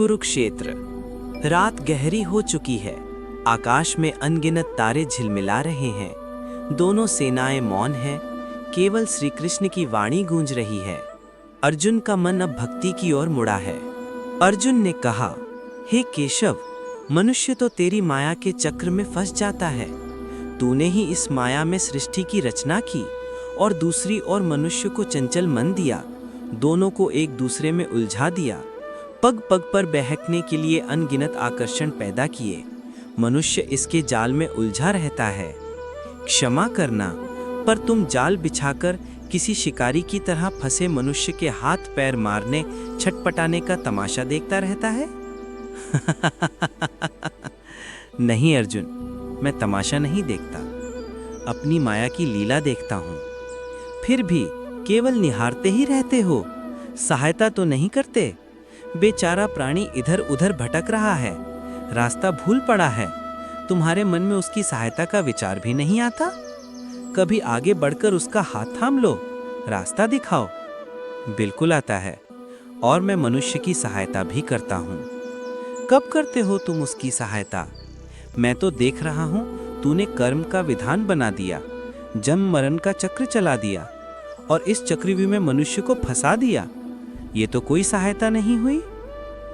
कुरुक्षेत्र। रात गहरी हो चुकी है। आकाश में अनगिनत तारे झिलमिला रहे हैं। दोनों सेनाएं मौन हैं। केवल श्री कृष्ण की वाणी गूंज रही है। अर्जुन का मन अब भक्ति की ओर मुड़ा है। अर्जुन ने कहा, हे केशव, मनुष्य तो तेरी माया के चक्र में फंस जाता है। तूने ही इस माया में सृष्टि की रचना की और दूसरी ओर मनुष्य को चंचल मन दिया। दोनों को एक दूसरे में उलझा दिया। पग पग पर बहकने के लिए अनगिनत आकर्षण पैदा किए। मनुष्य इसके जाल में उलझा रहता है। क्षमा करना, पर तुम जाल बिछाकर किसी शिकारी की तरह फंसे मनुष्य के हाथ पैर मारने, छटपटाने का तमाशा देखता रहता है। नहीं अर्जुन, मैं तमाशा नहीं देखता, अपनी माया की लीला देखता हूँ। फिर भी केवल निहारते ही रहते हो, सहायता तो नहीं करते। बेचारा प्राणी इधर उधर भटक रहा है, रास्ता भूल पड़ा है। तुम्हारे मन में उसकी सहायता का विचार भी नहीं आता। कभी आगे बढ़कर उसका हाथ थाम लो, रास्ता दिखाओ। बिल्कुल आता है, और मैं मनुष्य की सहायता भी करता हूँ। कब करते हो तुम उसकी सहायता? मैं तो देख रहा हूँ, तूने कर्म का विधान बना दिया, जन्म मरण का चक्र चला दिया और इस चक्रव्यूह में मनुष्य को फंसा दिया। ये तो कोई सहायता नहीं हुई।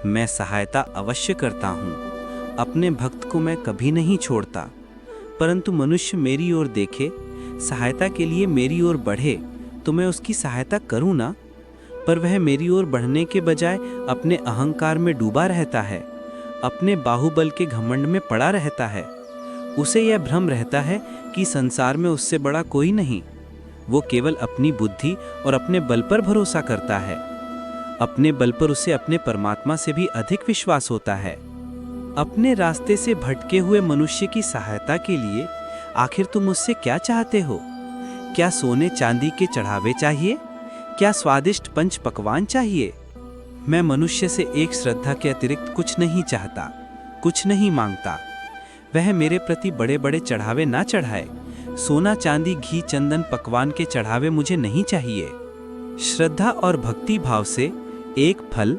मैं सहायता अवश्य करता हूँ। अपने भक्त को मैं कभी नहीं छोड़ता, परंतु मनुष्य मेरी ओर देखे, सहायता के लिए मेरी ओर बढ़े तो मैं उसकी सहायता करूँ ना। पर वह मेरी ओर बढ़ने के बजाय अपने अहंकार में डूबा रहता है, अपने बाहुबल के घमंड में पड़ा रहता है। उसे यह भ्रम रहता है कि संसार में उससे बड़ा कोई नहीं। वो केवल अपनी बुद्धि और अपने बल पर भरोसा करता है। अपने बल पर उसे अपने परमात्मा से भी अधिक विश्वास होता है। अपने रास्ते से भटके हुए मनुष्य की सहायता के लिए आखिर तुम मुझसे क्या चाहते हो? क्या सोने चांदी के चढ़ावे चाहिए? क्या स्वादिष्ट पंच पकवान चाहिए? मैं मनुष्य से एक श्रद्धा के अतिरिक्त कुछ नहीं चाहता, कुछ नहीं मांगता। वह मेरे प्रति बड़े बड़े चढ़ावे ना चढ़ाए। सोना चांदी घी चंदन पकवान के चढ़ावे मुझे नहीं चाहिए। श्रद्धा और भक्ति भाव से एक फल,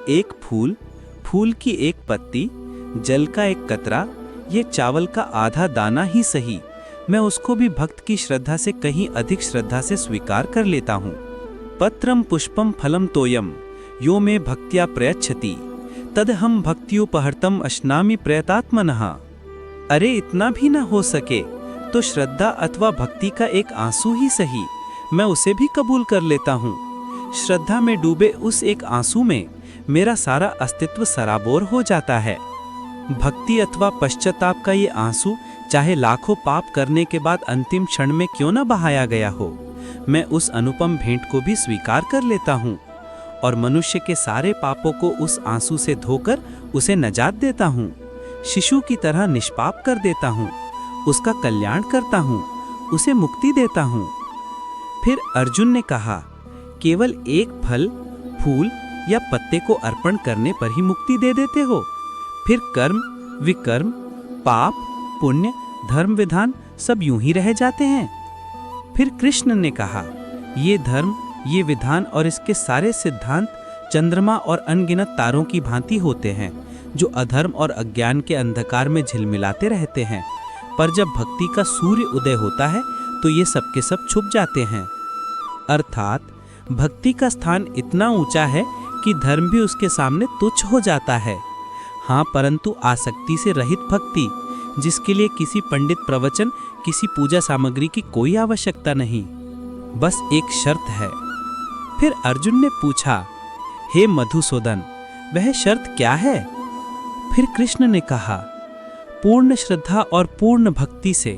एक फूल, फूल की एक पत्ती, जल का एक कतरा, ये चावल का आधा दाना ही सही, मैं उसको भी भक्त की श्रद्धा से कहीं अधिक श्रद्धा से स्वीकार कर लेता हूँ। पत्रम पुष्पम फलम तोयम यो मे भक्त्या प्रयच्छति तदहम भक्त्युपहर्तम अश्नामि प्रयतात्मनः। अरे इतना भी न हो सके तो श्रद्धा अथवा भक्ति का एक आंसू ही सही, मैं उसे भी कबूल कर लेता हूँ। श्रद्धा में डूबे उस एक आंसू में मेरा सारा अस्तित्व सराबोर हो जाता है। भक्ति अथवा पश्चाताप का ये आंसू चाहे लाखों पाप करने के बाद अंतिम क्षण में क्यों न बहाया गया हो, मैं उस अनुपम भेंट को भी स्वीकार कर लेता हूँ और मनुष्य के सारे पापों को उस आंसू से धोकर उसे नजात देता हूँ। शिशु की तरह निष्पाप कर देता हूँ, उसका कल्याण करता हूँ, उसे मुक्ति देता हूँ। फिर अर्जुन ने कहा, केवल एक फल, फूल या पत्ते को अर्पण करने पर ही मुक्ति दे देते हो? फिर कर्म, विकर्म, पाप, पुण्य, धर्म विधान सब यूं ही रह जाते हैं। फिर कृष्ण ने कहा, ये धर्म, ये विधान और इसके सारे सिद्धांत चंद्रमा और अनगिनत तारों की भांति होते हैं, जो अधर्म और अज्ञान के अंधकार में झिलमिलाते रहते हैं। पर जब भक्ति का सूर्य उदय होता है तो ये सब के सब छुप जाते हैं। अर्थात भक्ति का स्थान इतना ऊंचा है कि धर्म भी उसके सामने तुच्छ हो जाता है। हाँ, परंतु आसक्ति से रहित भक्ति, जिसके लिए किसी पंडित प्रवचन, किसी पूजा सामग्री की कोई आवश्यकता नहीं, बस एक शर्त है। फिर अर्जुन ने पूछा, हे मधुसूदन, वह शर्त क्या है? फिर कृष्ण ने कहा, पूर्ण श्रद्धा और पूर्ण भक्ति से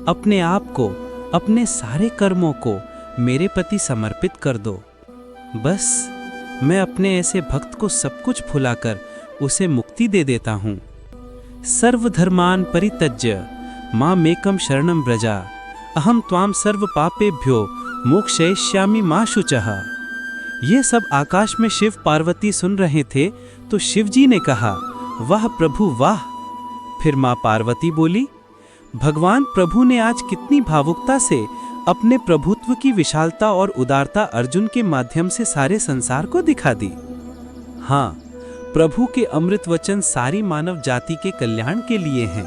अपने आप को, अपने सारे कर्मों को मेरे प्रति समर्पित कर दो। बस मैं अपने ऐसे भक्त को सब कुछ भुलाकर उसे मुक्ति दे देता हूँ। सर्वधर्मान परित्यज्य मामेकं शरणं व्रजा अहम त्वां सर्व पापेभ्यो मोक्षयिष्यामि मा शुचः। ये सब आकाश में शिव पार्वती सुन रहे थे तो शिव जी ने कहा, वाह प्रभु वाह। फिर माँ पार्वती बोली, भगवान प्रभु ने आज कितनी भावुकता से अपने प्रभुत्व की विशालता और उदारता अर्जुन के माध्यम से सारे संसार को दिखा दी। हाँ, प्रभु के अमृत वचन सारी मानव जाति के कल्याण के लिए हैं।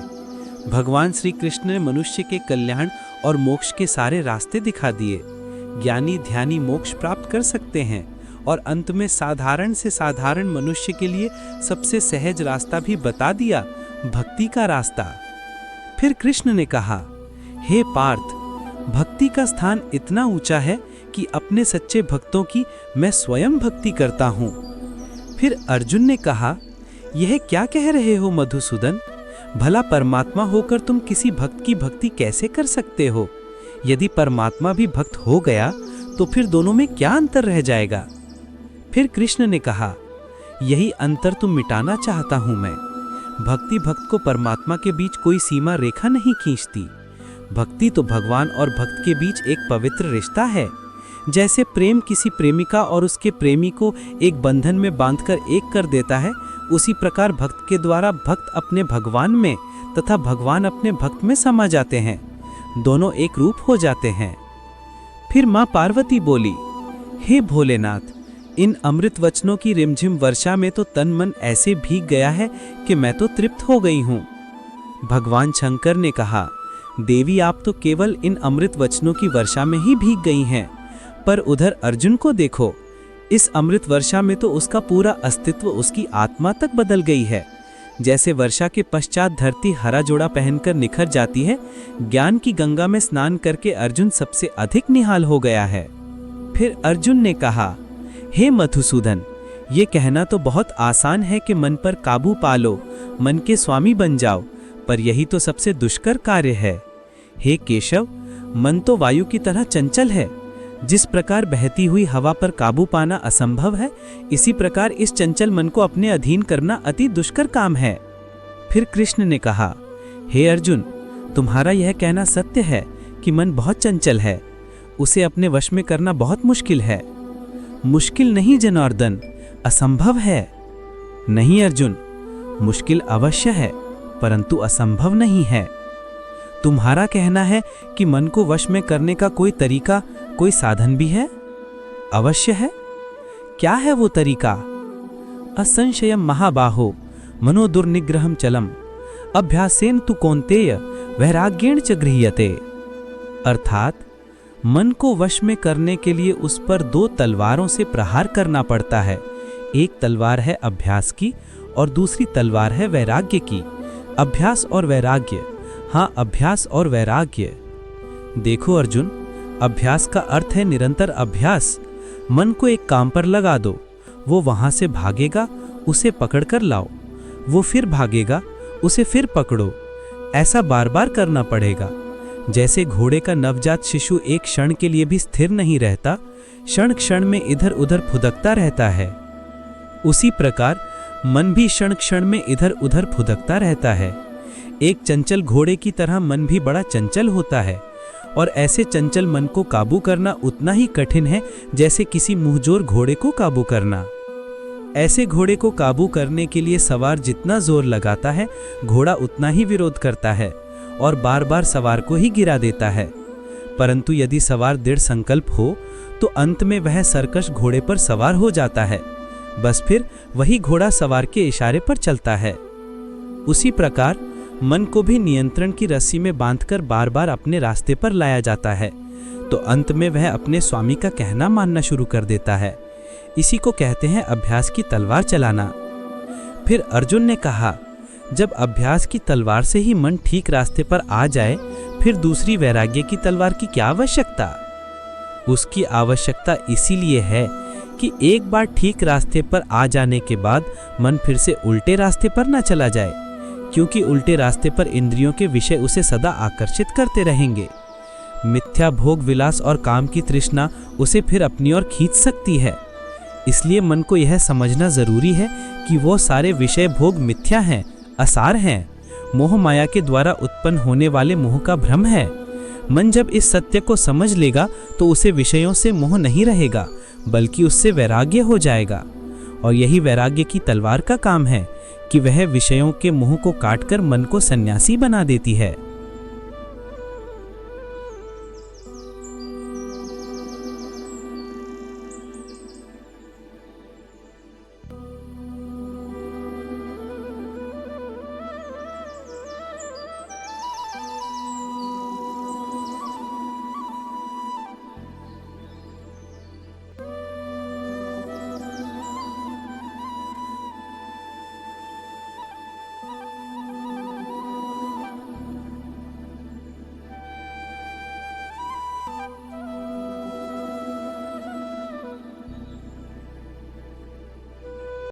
भगवान श्री कृष्ण ने मनुष्य के कल्याण और मोक्ष के सारे रास्ते दिखा दिए। ज्ञानी ध्यानी मोक्ष प्राप्त कर सकते हैं और अंत में साधारण से साधारण मनुष्य के लिए सबसे सहज रास्ता भी बता दिया, भक्ति का रास्ता। फिर कृष्ण ने कहा, हे पार्थ, भक्ति का स्थान इतना ऊंचा है कि अपने सच्चे भक्तों की मैं स्वयं भक्ति करता हूँ। फिर अर्जुन ने कहा, यह क्या कह रहे हो मधुसूदन? भला परमात्मा होकर तुम किसी भक्त की भक्ति कैसे कर सकते हो? यदि परमात्मा भी भक्त हो गया तो फिर दोनों में क्या अंतर रह जाएगा? फिर कृष्ण ने कहा, यही अंतर तो मिटाना चाहता हूं मैं। भक्ति भक्त को परमात्मा के बीच कोई सीमा रेखा नहीं खींचती। भक्ति तो भगवान और भक्त के बीच एक पवित्र रिश्ता है। जैसे प्रेम किसी प्रेमिका और उसके प्रेमी को एक बंधन में बांधकर एक कर देता है, उसी प्रकार भक्त के द्वारा भक्त अपने भगवान में तथा भगवान अपने भक्त में समा जाते हैं। दोनों एक रूप हो जाते हैं। फिर मां पार्वती बोली, हे भोलेनाथ, इन अमृत वचनों की रिमझिम वर्षा में तो तन मन ऐसे भीग गया है कि मैं तो तृप्त हो गई हूँ। भगवान शंकर ने कहा, देवी आप तो केवल इन अमृत वचनों की वर्षा में ही भीग गई हैं, पर उधर अर्जुन को देखो, इस अमृत वर्षा में तो उसका पूरा अस्तित्व उसकी आत्मा तक बदल गई है। जैसे वर्षा के पश्चात धरती हरा जोड़ा पहनकर निखर जाती है, ज्ञान की गंगा में स्नान करके अर्जुन सबसे अधिक निहाल हो गया है। फिर अर्जुन ने कहा, हे मधुसूदन, ये कहना तो बहुत आसान है कि मन पर काबू पा लो, मन के स्वामी बन जाओ, पर यही तो सबसे दुष्कर कार्य है। हे केशव, मन तो वायु की तरह चंचल है। जिस प्रकार बहती हुई हवा पर काबू पाना असंभव है, इसी प्रकार इस चंचल मन को अपने अधीन करना अति दुष्कर काम है। फिर कृष्ण ने कहा, हे अर्जुन, तुम्हारा यह कहना सत्य है कि मन बहुत चंचल है, उसे अपने वश में करना बहुत मुश्किल है। मुश्किल नहीं जनार्दन, असंभव है। नहीं अर्जुन, मुश्किल अवश्य है, परंतु असंभव नहीं है। तुम्हारा कहना है कि मन को वश में करने का कोई तरीका, कोई साधन भी है? अवश्य है। क्या है वो तरीका? असंशयम महाबाहो मनो दुर्निग्रहम चलम अभ्यासेन तु कौन्तेय वैराग्येण च गृह्यते। अर्थात मन को वश में करने के लिए उस पर दो तलवारों से प्रहार करना पड़ता है। एक तलवार है अभ्यास की और दूसरी तलवार है वैराग्य की। अभ्यास और वैराग्य, हाँ, अभ्यास और वैराग्य। देखो अर्जुन, अभ्यास का अर्थ है निरंतर अभ्यास। मन को एक काम पर लगा दो, वो वहां से भागेगा, उसे पकड़कर लाओ, वो फिर भागेगा, उसे फिर पकड़ो। ऐसा बार बार करना पड़ेगा। जैसे घोड़े का नवजात शिशु एक क्षण के लिए भी स्थिर नहीं रहता, क्षण क्षण में इधर उधर फुदकता रहता है, उसी प्रकार मन भी क्षण क्षण में इधर उधर फुदकता रहता है। एक चंचल घोड़े की तरह मन भी बड़ा चंचल होता है, और ऐसे चंचल मन को काबू करना उतना ही कठिन है जैसे किसी मुंहजोर घोड़े को काबू करना। ऐसे घोड़े को काबू करने के लिए सवार जितना जोर लगाता है, घोड़ा उतना ही विरोध करता है और बार बार सवार को ही गिरा देता है। परंतु यदि सवार दृढ़ संकल्प हो तो अंत में वह सरकश घोड़े पर सवार हो जाता है। बस फिर वही घोड़ा सवार के इशारे पर चलता है। उसी प्रकार मन को भी नियंत्रण की रस्सी में बांधकर बार बार अपने रास्ते पर लाया जाता है, तो अंत में वह अपने स्वामी का कहना मानना शुरू कर देता है। इसी को कहते हैं अभ्यास की तलवार चलाना। फिर अर्जुन ने कहा, जब अभ्यास की तलवार से ही मन ठीक रास्ते पर आ जाए, फिर दूसरी वैराग्य की तलवार की क्या आवश्यकता? उसकी आवश्यकता इसीलिए है कि एक बार ठीक रास्ते पर आ जाने के बाद मन फिर से उल्टे रास्ते पर न चला जाए, क्योंकि उल्टे रास्ते पर इंद्रियों के विषय उसे सदा आकर्षित करते रहेंगे। मिथ्या भोग विलास और काम की तृष्णा उसे फिर अपनी ओर खींच सकती है। इसलिए मन को यह समझना जरूरी है कि वो सारे विषय भोग मिथ्या हैं, असार हैं, मोह माया के द्वारा उत्पन्न होने वाले मोह का भ्रम है। मन जब इस सत्य को समझ लेगा तो उसे विषयों से मोह नहीं रहेगा, बल्कि उससे वैराग्य हो जाएगा। और यही वैराग्य की तलवार का काम है कि वह विषयों के मोह को काटकर मन को सन्यासी बना देती है।